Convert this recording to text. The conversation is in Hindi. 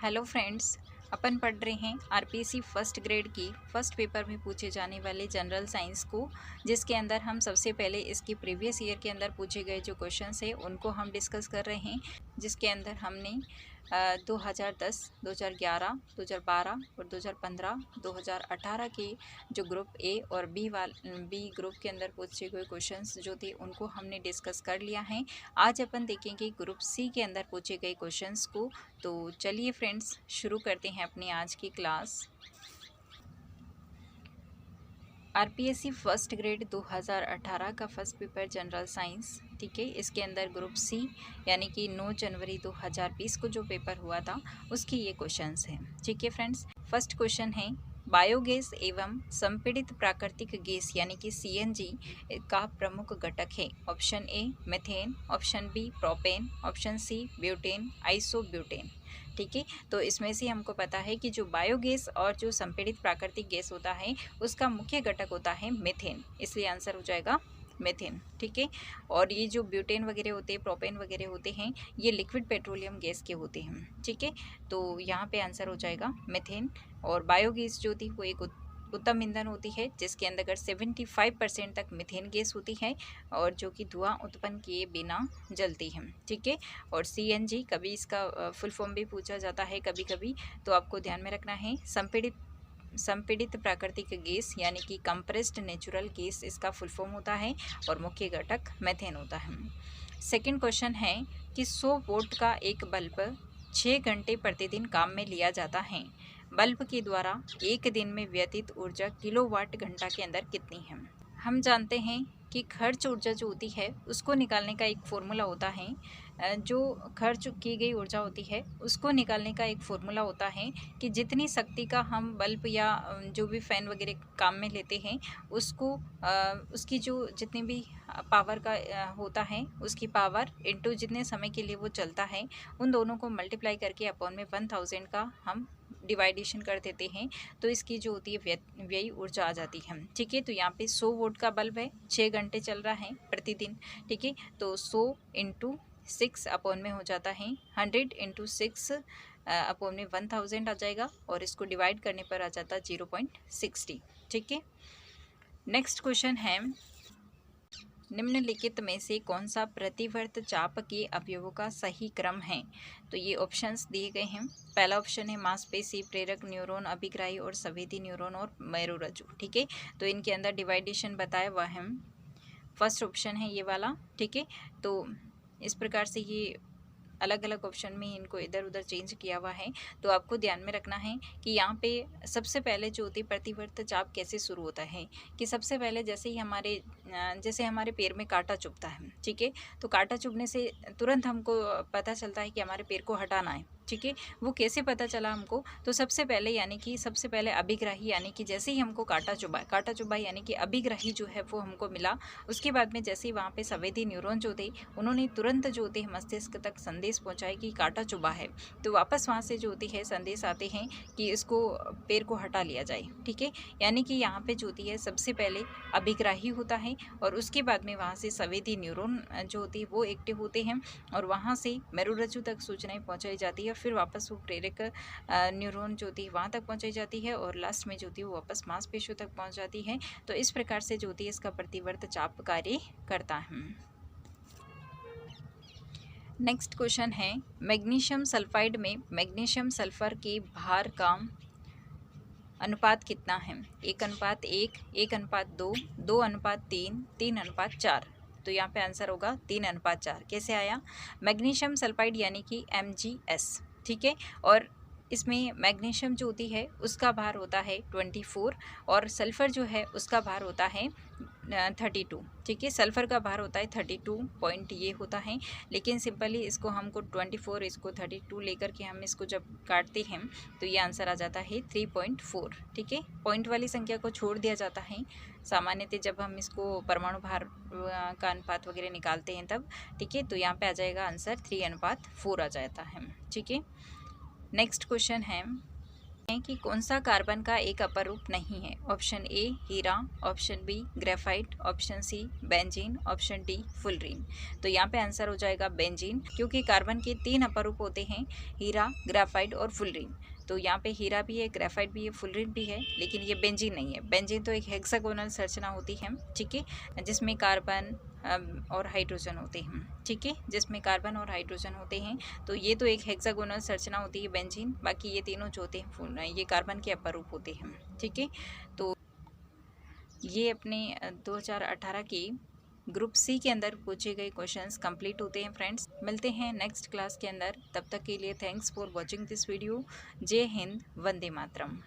हेलो फ्रेंड्स, अपन पढ़ रहे हैं आरपीएससी फर्स्ट ग्रेड की फर्स्ट पेपर में पूछे जाने वाले जनरल साइंस को, जिसके अंदर हम सबसे पहले इसकी प्रीवियस ईयर के अंदर पूछे गए जो क्वेश्चंस है उनको हम डिस्कस कर रहे हैं। जिसके अंदर हमने 2010, 2011, 2012 और 2015, 2018 के जो ग्रुप ए और बी ग्रुप के अंदर पूछे गए क्वेश्चंस जो थे उनको हमने डिस्कस कर लिया है। आज अपन देखेंगे ग्रुप सी के अंदर पूछे गए क्वेश्चंस को। तो चलिए फ्रेंड्स, शुरू करते हैं अपनी आज की क्लास। आरपीएससी फर्स्ट ग्रेड 2018 का फर्स्ट पेपर जनरल साइंस, ठीक है। इसके अंदर ग्रुप सी यानी कि 9 जनवरी 2020 को जो पेपर हुआ था उसकी ये क्वेश्चंस हैं, ठीक है फ्रेंड्स। फर्स्ट क्वेश्चन है, बायोगैस एवं संपीड़ित प्राकृतिक गैस यानी कि सीएनजी का प्रमुख घटक है। Option A methane, option B propane, option C butane, isobutane, ठीक है। तो इसमें से हमको पता है कि जो बायोगैस और जो संपीड़ित प्राकृतिक गैस होता है उसका मुख्य घटक होता है मीथेन, इसलिए आंसर हो जाएगा मीथेन, ठीक है। और ये जो ब्यूटेन वगैरह होते हैं, प्रोपेन वगैरह होते हैं, ये लिक्विड पेट्रोलियम गैस के होते हैं, ठीक है। तो यहाँ पे आंसर हो जाएगा मीथेन। और बायोगैस जो थी वो एक उत्तम ईंधन होती है जिसके अंदर 75% तक मीथेन गैस होती है और जो कि धुआं उत्पन्न किए बिना जलती है, ठीक है। और सीएनजी, कभी इसका फुल फॉर्म भी पूछा जाता है कभी कभी, तो आपको ध्यान में रखना है संपीड़ित प्राकृतिक गैस यानी कि कंप्रेस्ड नेचुरल गैस इसका फुल फॉर्म होता है और मुख्य घटक मीथेन होता है। सेकंड क्वेश्चन है कि 100 वोल्ट का एक बल्ब 6 घंटे प्रतिदिन काम में लिया जाता है। बल्ब के द्वारा एक दिन में व्यतीत ऊर्जा किलोवाट घंटा के अंदर कितनी है। हम जानते हैं कि खर्च ऊर्जा जो होती है उसको निकालने का एक फॉर्मूला होता है, जो खर्च की गई ऊर्जा होती है उसको निकालने का एक फॉर्मूला होता है कि जितनी शक्ति का हम बल्ब या जो भी फ़ैन वगैरह काम में लेते हैं उसको उसकी जो जितनी भी पावर का होता है उसकी पावर इनटू जितने समय के लिए वो चलता है उन दोनों को मल्टीप्लाई करके अपॉन में 1000 का हम डिवाइडेशन कर देते हैं, तो इसकी जो होती है व्ययी ऊर्जा आ जाती है, ठीक है। तो यहाँ पे 100 वोल्ट का बल्ब है, 6 घंटे चल रहा है प्रतिदिन, ठीक है। तो 100 इंटू 6 अपॉन में हो जाता है 100 इंटू 6 अपॉन में 1000 आ जाएगा और इसको डिवाइड करने पर आ जाता है 0.60, ठीक है। नेक्स्ट क्वेश्चन है, निम्नलिखित में से कौन सा प्रतिवर्त चाप के अवयवों का सही क्रम है। तो ये ऑप्शंस दिए गए हैं। पहला ऑप्शन है मांसपेशी, प्रेरक न्यूरॉन, अभिग्राही और संवेदी न्यूरॉन और मेरुरज्जु, ठीक है। तो इनके अंदर डिवाइडेशन बताया हुआ है, फर्स्ट ऑप्शन है ये वाला, ठीक है। तो इस प्रकार से ये अलग अलग ऑप्शन में इनको इधर उधर चेंज किया हुआ है। तो आपको ध्यान में रखना है कि यहाँ पे सबसे पहले जो होती है प्रतिवर्त चाप कैसे शुरू होता है कि सबसे पहले जैसे ही जैसे हमारे पैर में कांटा चुभता है, ठीक है। तो कांटा चुभने से तुरंत हमको पता चलता है कि हमारे पैर को हटाना है, ठीक है। वो कैसे पता चला हमको, तो सबसे पहले अभिग्राही यानी कि जैसे ही हमको कांटा चुभा यानी कि अभिग्राही जो है वो हमको मिला। उसके बाद में जैसे ही वहाँ पे संवेदी न्यूरॉन जो थे उन्होंने तुरंत जो होते हैं मस्तिष्क तक संदेश पहुँचाए कि कांटा चुभा है, तो वापस वहाँ से जो होती है संदेश आते हैं कि इसको पैर को हटा लिया जाए, ठीक है। यानी कि यहाँ पे जो होती है सबसे पहले अभिग्राही होता है और उसके बाद में वहाँ से संवेदी न्यूरॉन जो होती है वो एक्टिव होते हैं और वहाँ से मेरुरज्जु तक सूचनाएं पहुँचाई जाती है और फिर वापस वो प्रेरक न्यूरॉन जो होती है वहाँ तक पहुँचाई जाती है और लास्ट में जो होती है वो वापस मांसपेशियों तक पहुँच जाती है। तो इस प्रकार से जो होती है इसका प्रतिवर्त चाप कार्य करता है। नेक्स्ट क्वेश्चन है, मैग्नीशियम सल्फाइड में मैग्नीशियम सल्फर के भार का अनुपात कितना है। 1:1, 1:2, 2:3, 3:4। तो यहाँ पे आंसर होगा 3:4। कैसे आया, मैग्नीशियम सल्फाइड यानी कि MgS, ठीक है। और इसमें मैग्नीशियम जो होती है उसका भार होता है 24 और सल्फ़र जो है उसका भार होता है 32, ठीक है। सल्फ़र का भार होता है 32 पॉइंट ये होता है, लेकिन सिंपली इसको हमको 24 इसको 32 लेकर के हम इसको जब काटते हैं तो ये आंसर आ जाता है 3.4, ठीक है। पॉइंट वाली संख्या को छोड़ दिया जाता है सामान्यतः जब हम इसको परमाणु भार का अनुपात वगैरह निकालते हैं तब, ठीक है। तो यहाँ पे आ जाएगा आंसर 3:4 आ जाता है, ठीक है। नेक्स्ट क्वेश्चन है, है कि कौन सा कार्बन का एक अपर रूप नहीं है। ऑप्शन ए हीरा, option B graphite, option C benzene, option D fullerene. तो यहाँ पे आंसर हो जाएगा बेंजीन, क्योंकि कार्बन के 3 अपर रूप होते हैं, हीरा, ग्रेफाइट और फुलरीन। तो यहाँ पे हीरा भी है, ग्रेफाइट भी है, फुलरीन भी है, लेकिन ये बेंजीन नहीं है। बेंजीन तो एक हेक्सागोनल संरचना होती है, ठीक है, जिसमें कार्बन और हाइड्रोजन होते हैं, ठीक है, जिसमें कार्बन और हाइड्रोजन होते हैं। तो ये तो एक हेक्सागोनल संरचना होती है बेंजीन, बाकी ये तीनों जो होते हैं ये कार्बन के अपर रूप होते हैं, ठीक है। तो ये अपने 2018 की ग्रुप सी के अंदर पूछे गए क्वेश्चंस कंप्लीट होते हैं फ्रेंड्स। मिलते हैं नेक्स्ट क्लास के अंदर, तब तक के लिए thanks for watching this video. जय हिंद, वंदे मातरम।